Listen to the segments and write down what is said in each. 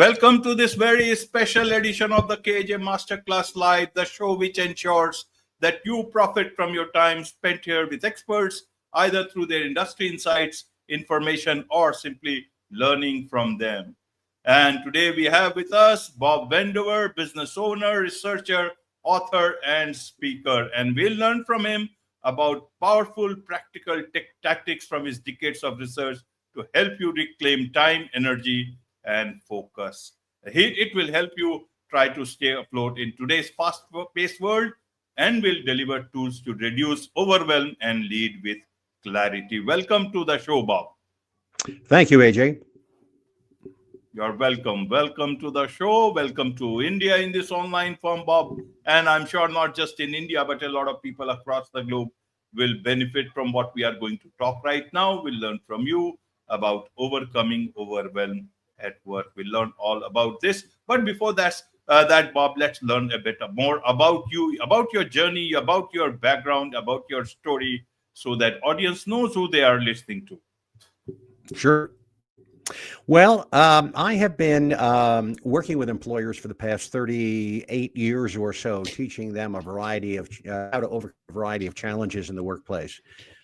Welcome to this very special edition of the KAJ Masterclass Live, the show which ensures that you profit from your time spent here with experts, either through their industry insights, information, or simply learning from them. And today we have with us Bob Wendover, business owner, researcher, author, and speaker. And we'll learn from him about powerful practical tactics from his decades of research to help you reclaim time, energy, and focus. It will help you try to stay afloat in today's fast-paced world and will deliver tools to reduce overwhelm and lead with clarity. Welcome to the show, Bob. Thank you, AJ. You're welcome. Welcome to the show. Welcome to India in this online form, Bob. And I'm sure not just in India, but a lot of people across the globe will benefit from what we are going to talk right now. We'll learn from you about overcoming overwhelm at work. We'll learn all about this. But before that, Bob, let's learn a bit more about you, about your journey, about your background, about your story, so that audience knows who they are listening to. Sure. Well, I have been working with employers for the past 38 years or so, teaching them a variety of how to overcome a variety of challenges in the workplace,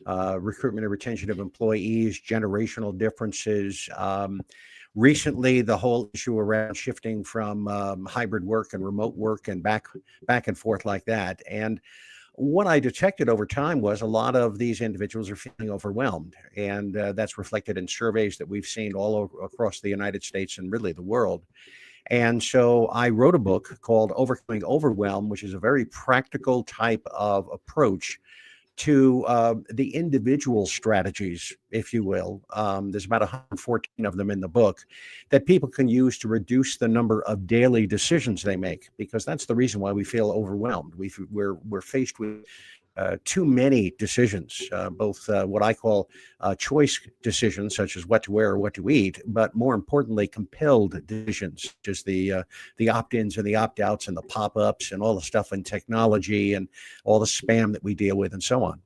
recruitment and retention of employees, generational differences. Recently, the whole issue around shifting from hybrid work and remote work and back and forth like that. And what I detected over time was a lot of these individuals are feeling overwhelmed. And that's reflected in surveys that we've seen all over, across the United States and really the world. And so I wrote a book called Overcoming Overwhelm, which is a very practical type of approach to the individual strategies, if you will. There's about 114 of them in the book that people can use to reduce the number of daily decisions they make, because that's the reason why we feel overwhelmed. We're faced with too many decisions, both what I call choice decisions, such as what to wear or what to eat, but more importantly, compelled decisions, just the opt-ins and the opt-outs and the pop-ups and all the stuff in technology and all the spam that we deal with and so on.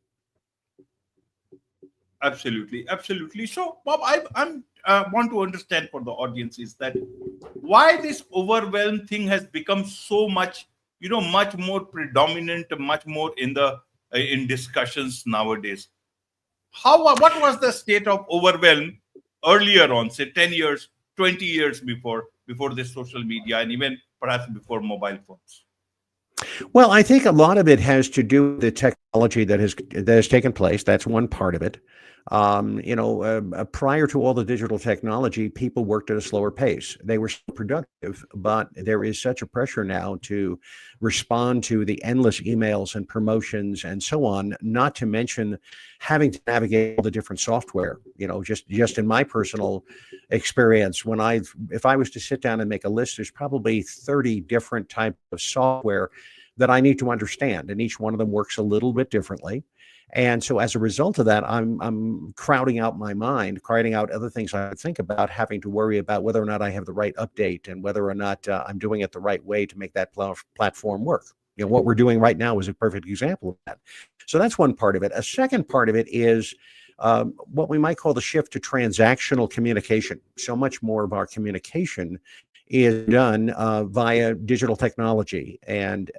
Absolutely, absolutely. So, Bob, I want to understand for the audience is that why this overwhelm thing has become so much, much more predominant, much more in discussions nowadays. What was the state of overwhelm earlier on, say 10 years, 20 years before this social media and even perhaps before mobile phones? Well, I think a lot of it has to do with the technology that has taken place. That's one part of it. Prior to all the digital technology, people worked at a slower pace. They were still productive, but there is such a pressure now to respond to the endless emails and promotions and so on, not to mention having to navigate all the different software. Just in my personal experience, if I was to sit down and make a list, there's probably 30 different types of software that I need to understand, and each one of them works a little bit differently. And so as a result of that, I'm crowding out my mind, crowding out other things I think about, having to worry about whether or not I have the right update and whether or not I'm doing it the right way to make that platform work. What we're doing right now is a perfect example of that. So that's one part of it. A second part of it is what we might call the shift to transactional communication. So much more of our communication is done via digital technology and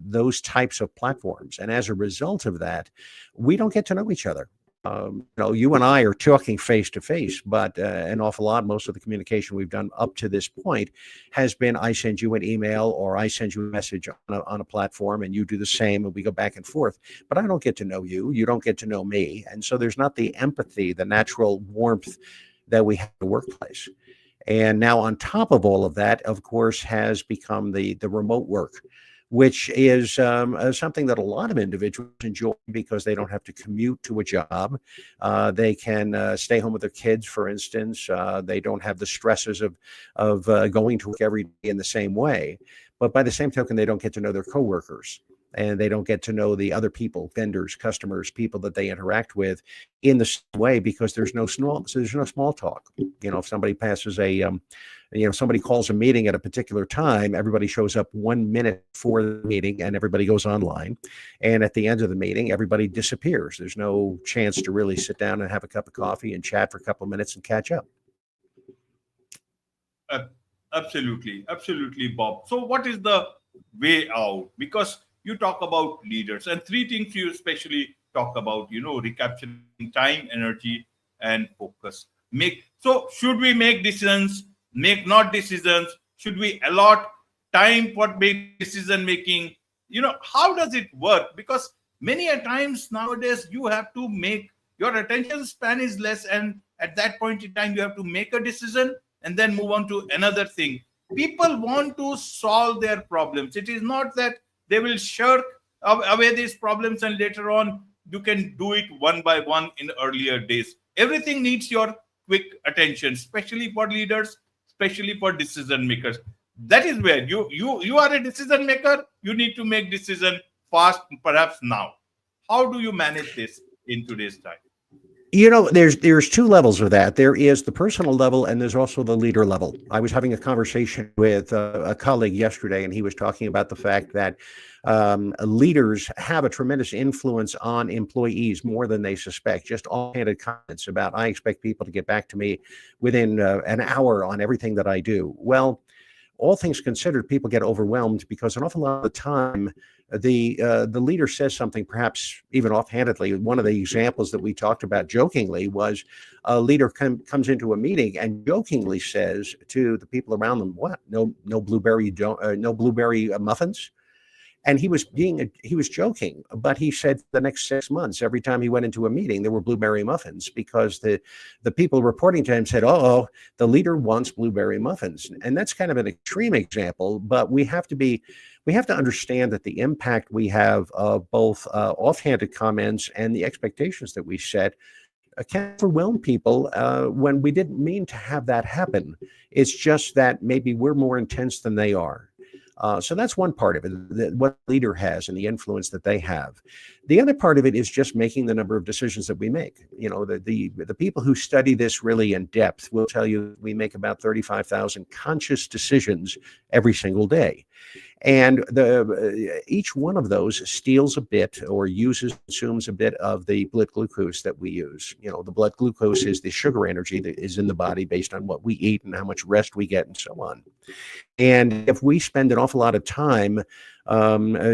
those types of platforms. And as a result of that, we don't get to know each other. You and I are talking face to face, but an awful lot, most of the communication we've done up to this point has been I send you an email or I send you a message on a platform and you do the same and we go back and forth. But I don't get to know you. You don't get to know me. And so there's not the empathy, the natural warmth that we have in the workplace. And now on top of all of that, of course, has become the remote work, which is something that a lot of individuals enjoy because they don't have to commute to a job. They can stay home with their kids, for instance. They don't have the stresses of going to work every day in the same way. But by the same token, they don't get to know their coworkers. And they don't get to know the other people, vendors, customers, people that they interact with in the same way because there's no small talk. If somebody passes somebody calls a meeting at a particular time, everybody shows up 1 minute before the meeting and everybody goes online. And at the end of the meeting, everybody disappears. There's no chance to really sit down and have a cup of coffee and chat for a couple of minutes and catch up. Absolutely, absolutely, Bob. So, what is the way out? Because you talk about leaders, and three things you especially talk about, recapturing time, energy, and focus. Should we make decisions, make not decisions? Should we allot time for decision making? How does it work? Because many a times nowadays you have to make your attention span is less, and at that point in time you have to make a decision and then move on to another thing. People want to solve their problems. It is not that they will shirk away these problems and later on you can do it one by one in earlier days. Everything needs your quick attention, especially for leaders, especially for decision makers. That is where you are a decision maker. You need to make decision fast, perhaps now. How do you manage this in today's time? There's two levels of that. There is the personal level, and there's also the leader level. I was having a conversation with a colleague yesterday, and he was talking about the fact that leaders have a tremendous influence on employees more than they suspect. Just offhanded comments about, I expect people to get back to me within an hour on everything that I do. Well, all things considered, people get overwhelmed because an awful lot of the time, the leader says something, perhaps even offhandedly. One of the examples that we talked about jokingly was a leader comes into a meeting and jokingly says to the people around them, "What? No blueberry no blueberry muffins?" And he was joking, but he said the next 6 months, every time he went into a meeting, there were blueberry muffins because the people reporting to him said, "Oh, the leader wants blueberry muffins." And that's kind of an extreme example, but we have to understand that the impact we have of both offhanded comments and the expectations that we set can overwhelm people when we didn't mean to have that happen. It's just that maybe we're more intense than they are. So that's one part of it, what the leader has and the influence that they have. The other part of it is just making the number of decisions that we make. The people who study this really in depth will tell you we make about 35,000 conscious decisions every single day. And each one of those steals a bit or consumes a bit of the blood glucose that we use. The blood glucose is the sugar energy that is in the body based on what we eat and how much rest we get and so on. And if we spend an awful lot of time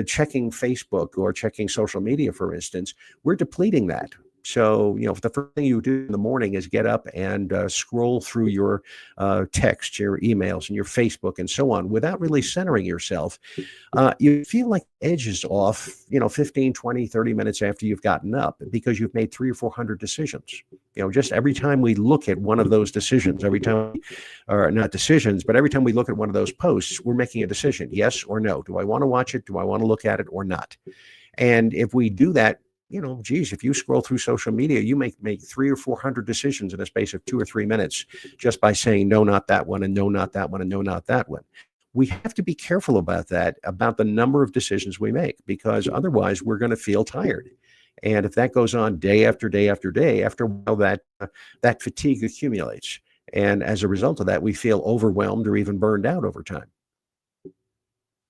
checking Facebook or checking social media, for instance, we're depleting that. So, if the first thing you do in the morning is get up and scroll through your text, your emails, and your Facebook and so on without really centering yourself, you feel like the edge is off, 15, 20, 30 minutes after you've gotten up because you've made 300 or 400 decisions. Just every time we look at one of those decisions, or not decisions, but every time we look at one of those posts, we're making a decision, yes or no. Do I want to watch it? Do I want to look at it or not? And if we do that, if you scroll through social media, you make 300 or 400 decisions in a space of 2 or 3 minutes just by saying, no, not that one, and no, not that one, and no, not that one. We have to be careful about that, about the number of decisions we make, because otherwise we're going to feel tired. And if that goes on day after day after day, after a while that fatigue accumulates. And as a result of that, we feel overwhelmed or even burned out over time.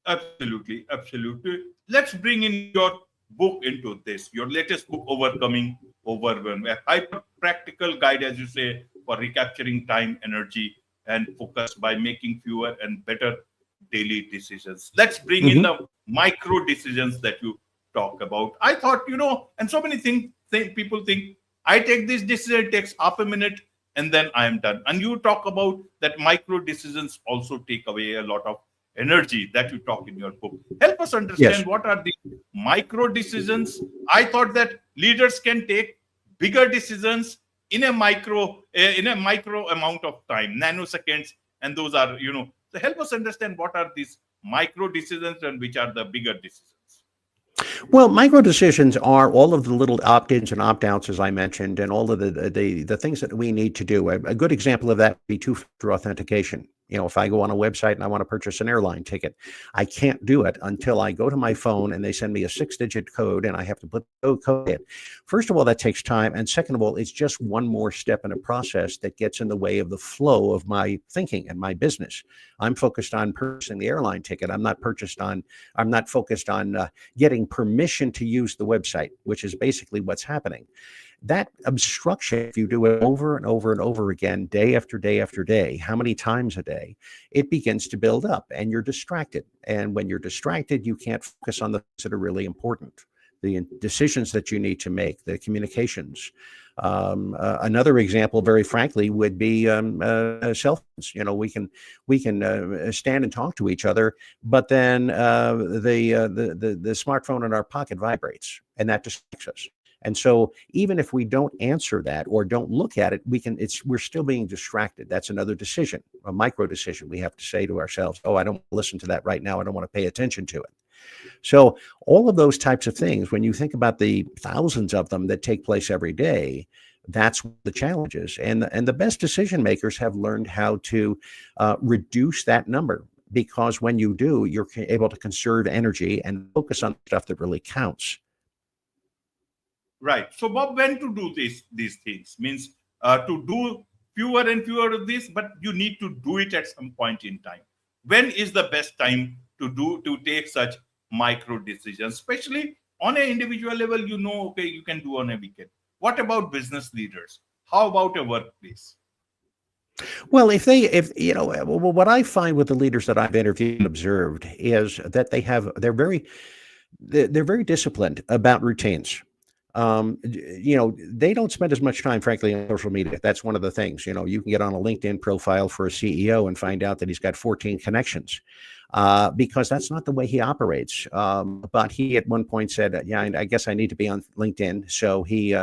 Absolutely, absolutely. Let's bring in your book into this, your latest book, Overcoming Overwhelm, a hyper practical guide, as you say, for recapturing time, energy, and focus by making fewer and better daily decisions. Let's bring in the micro decisions that you talk about. I thought, and so many people think, I take this decision, it takes half a minute, and then I am done. And you talk about that micro decisions also take away a lot of energy that you talk in your book. Help us understand what are the micro decisions. I thought that leaders can take bigger decisions in a micro amount of time, nanoseconds, and those are, so help us understand what are these micro decisions and which are the bigger decisions. Well, micro decisions are all of the little opt-ins and opt-outs, as I mentioned, and all of the things that we need to do. A good example of that would be two-factor authentication. If I go on a website and I want to purchase an airline ticket, I can't do it until I go to my phone and they send me a 6-digit code and I have to put the code in. First of all, that takes time. And second of all, it's just one more step in a process that gets in the way of the flow of my thinking and my business. I'm focused on purchasing the airline ticket. I'm not focused on getting permission to use the website, which is basically what's happening. That obstruction, if you do it over and over and over again, day after day after day, how many times a day, it begins to build up and you're distracted. And when you're distracted, you can't focus on the things that are really important, the decisions that you need to make, the communications. Another example, very frankly, would be cell phones. We can stand and talk to each other, but then the smartphone in our pocket vibrates, and that distracts us. And so even if we don't answer that or don't look at it, we're still being distracted. That's another decision, a micro decision. We have to say to ourselves, oh, I don't listen to that right now. I don't want to pay attention to it. So all of those types of things, when you think about the thousands of them that take place every day, that's the challenges. And the best decision makers have learned how to reduce that number, because when you do, you're able to conserve energy and focus on stuff that really counts. Right. So, Bob, when to do these things means to do fewer and fewer of this, but you need to do it at some point in time. When is the best time to take such micro decisions, especially on an individual level? Okay, you can do on a weekend. What about business leaders? How about a workplace? Well, what I find with the leaders that I've interviewed and observed is that they're very disciplined about routines. They don't spend as much time, frankly, on social media. That's one of the things. You can get on a LinkedIn profile for a CEO and find out that he's got 14 connections, because that's not the way he operates. But he at one point said, "Yeah, I guess I need to be on LinkedIn." So he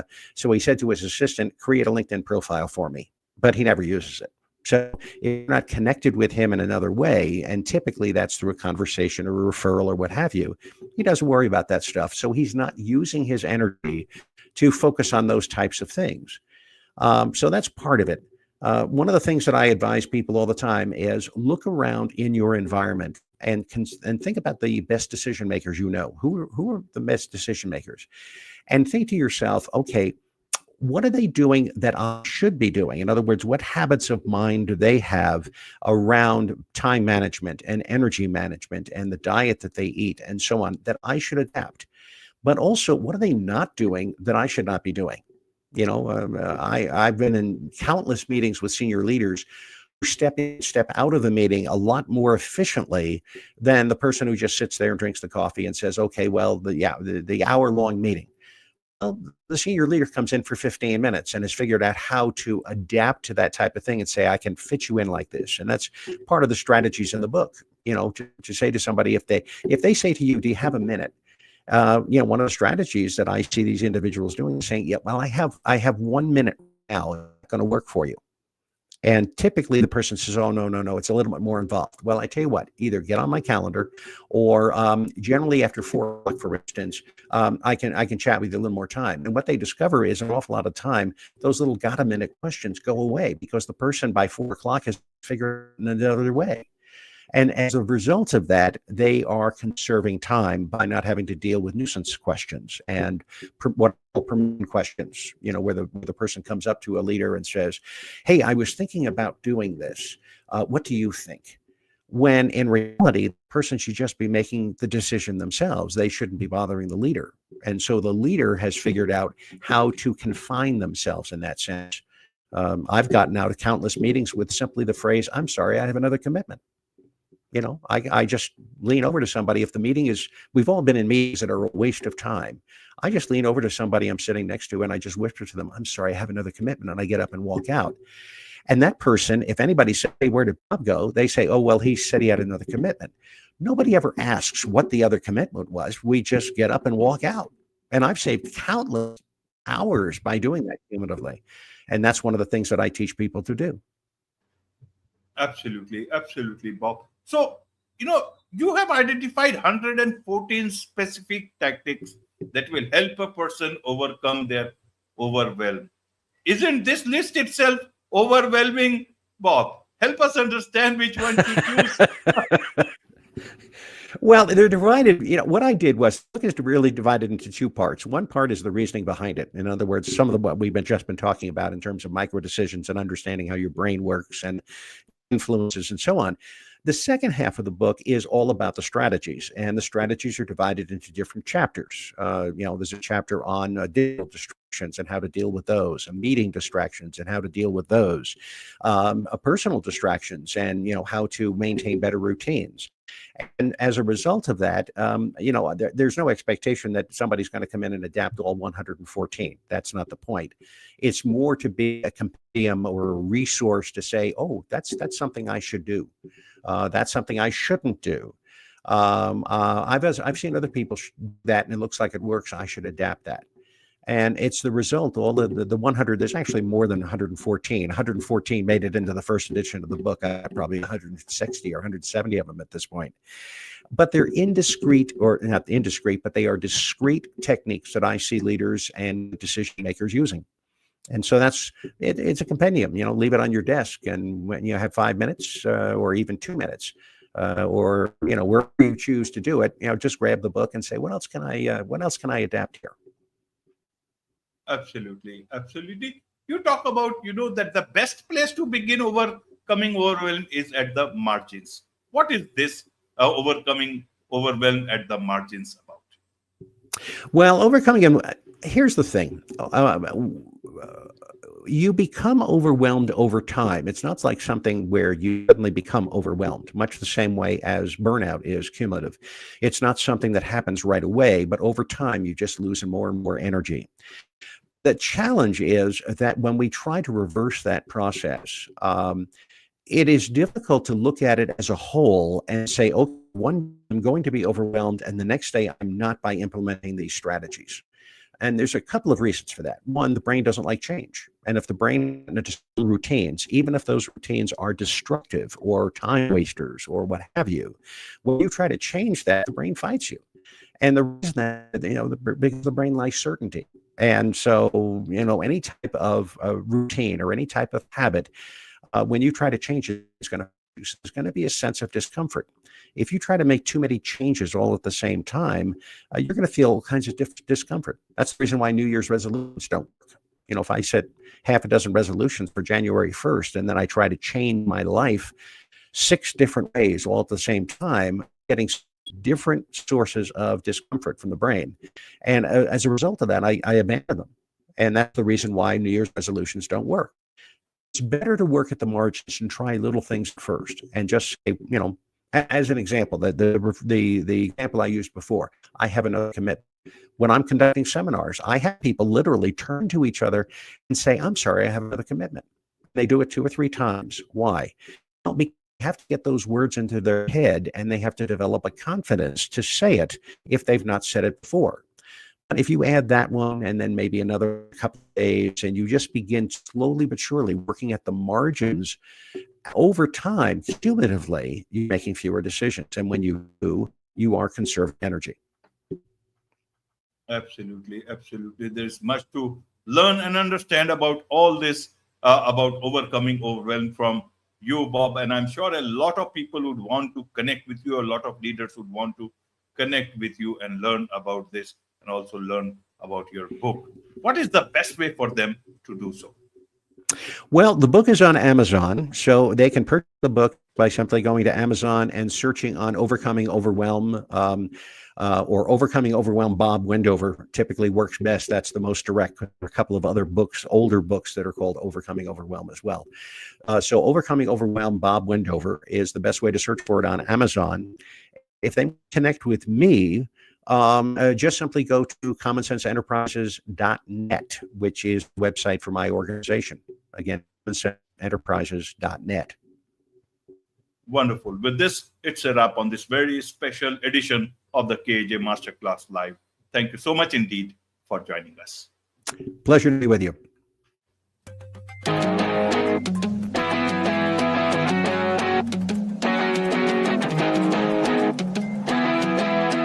said to his assistant, "Create a LinkedIn profile for me," but he never uses it. So if you're not connected with him in another way, and typically that's through a conversation or a referral or what have you, he doesn't worry about that stuff. So he's not using his energy to focus on those types of things. So that's part of it. One of the things that I advise people all the time is look around in your environment and think about the best decision makers. Who are the best decision makers, and think to yourself, okay, what are they doing that I should be doing? In other words, what habits of mind do they have around time management and energy management and the diet that they eat and so on that I should adapt? But also, what are they not doing that I should not be doing? I've been in countless meetings with senior leaders who step in, step out of the meeting a lot more efficiently than the person who just sits there and drinks the coffee and says, okay, well, the hour-long meeting. Well, the senior leader comes in for 15 minutes and has figured out how to adapt to that type of thing and say, I can fit you in like this. And that's part of the strategies in the book, to say to somebody, if they say to you, do you have a minute? One of the strategies that I see these individuals doing is saying, yeah, well, I have 1 minute now. It's going to work for you. And typically the person says, oh, no, it's a little bit more involved. Well, I tell you what, either get on my calendar or generally after 4 o'clock, for instance, I can chat with you a little more time. And what they discover is an awful lot of time, those little got-a-minute questions go away because the person by 4 o'clock has figured another way. And as a result of that, they are conserving time by not having to deal with nuisance questions and what permission questions, where the person comes up to a leader and says, hey, I was thinking about doing this. What do you think? When in reality, the person should just be making the decision themselves. They shouldn't be bothering the leader. And so the leader has figured out how to confine themselves in that sense. I've gotten out of countless meetings with simply the phrase, I'm sorry, I have another commitment. I just lean over to somebody. If the meeting we've all been in meetings that are a waste of time. I just lean over to somebody I'm sitting next to and I just whisper to them, I'm sorry, I have another commitment. And I get up and walk out. And that person, if anybody says, hey, where did Bob go? They say, oh, well, he said he had another commitment. Nobody ever asks what the other commitment was. We just get up and walk out. And I've saved countless hours by doing that cumulatively. And that's one of the things that I teach people to do. Absolutely, Bob. So, you have identified 114 specific tactics that will help a person overcome their overwhelm. Isn't this list itself overwhelming, Bob? Help us understand which one to choose. Well, they're divided. What I did was the book is really divided into two parts. One part is the reasoning behind it. In other words, some of what we've just been talking about in terms of micro decisions and understanding how your brain works and influences and so on. The second half of the book is all about the strategies, and the strategies are divided into different chapters. There's a chapter on digital distractions and how to deal with those, meeting distractions and how to deal with those, personal distractions and, how to maintain better routines. And as a result of that, there's no expectation that somebody's going to come in and adapt all 114. That's not the point. It's more to be a compendium or a resource to say, oh, that's something I should do. That's something I shouldn't do. I've seen other people that, and it looks like it works. I should adapt that. And it's the result, all the 100, there's actually more than 114. 114 made it into the first edition of the book. Probably 160 or 170 of them at this point. But they're indiscreet, or not indiscreet, but they are discrete techniques that I see leaders and decision makers using. And so it's a compendium, leave it on your desk. And when you have 5 minutes or even 2 minutes, or, wherever you choose to do it, just grab the book and say, what else can I adapt here? Absolutely. Absolutely. You talk about, that the best place to begin overcoming overwhelm is at the margins. What is this overcoming overwhelm at the margins about? Well, here's the thing. You become overwhelmed over time. It's not like something where you suddenly become overwhelmed, much the same way as burnout is cumulative. It's not something that happens right away, but over time, you just lose more and more energy. The challenge is that when we try to reverse that process, it is difficult to look at it as a whole and say, oh, one, I'm going to be overwhelmed, and the next day I'm not, by implementing these strategies. And there's a couple of reasons for that. One, the brain doesn't like change. And if the brain just routines, even if those routines are destructive or time wasters or what have you, when you try to change that, the brain fights you. And the reason that, because the brain likes certainty. And so, any type of routine or any type of habit, when you try to change it, there's going to be a sense of discomfort. If you try to make too many changes all at the same time, you're going to feel all kinds of discomfort. That's the reason why New Year's resolutions don't work. If I set half a dozen resolutions for January 1st, and then I try to change my life 6 different ways all at the same time, getting different sources of discomfort from the brain. And as a result of that, I abandon them. And that's the reason why New Year's resolutions don't work. It's better to work at the margins and try little things first and just say, as an example, the example I used before, I have another commitment. When I'm conducting seminars, I have people literally turn to each other and say, I'm sorry, I have another commitment. They do it 2 or 3 times. Why? Well, because they have to get those words into their head, and they have to develop a confidence to say it if they've not said it before. But if you add that one and then maybe another couple of days, and you just begin slowly but surely working at the margins, over time, cumulatively, you're making fewer decisions. And when you do, you are conserving energy. Absolutely. Absolutely. There's much to learn and understand about all this, about overcoming overwhelm from you, Bob. And I'm sure a lot of people would want to connect with you. A lot of leaders would want to connect with you and learn about this, and also learn about your book. What is the best way for them to do so? Well, the book is on Amazon, so they can purchase the book by simply going to Amazon and searching on Overcoming Overwhelm, or Overcoming Overwhelm Bob Wendover typically works best. That's the most direct. There are a couple of other books, older books, that are called Overcoming Overwhelm as well. So Overcoming Overwhelm Bob Wendover is the best way to search for it on Amazon. If they connect with me, just simply go to commonsenseenterprises.net, which is the website for my organization. Again, commonsenseenterprises.net. Wonderful. With this, it's a wrap on this very special edition of the KAJ Masterclass Live. Thank you so much indeed for joining us. Pleasure to be with you.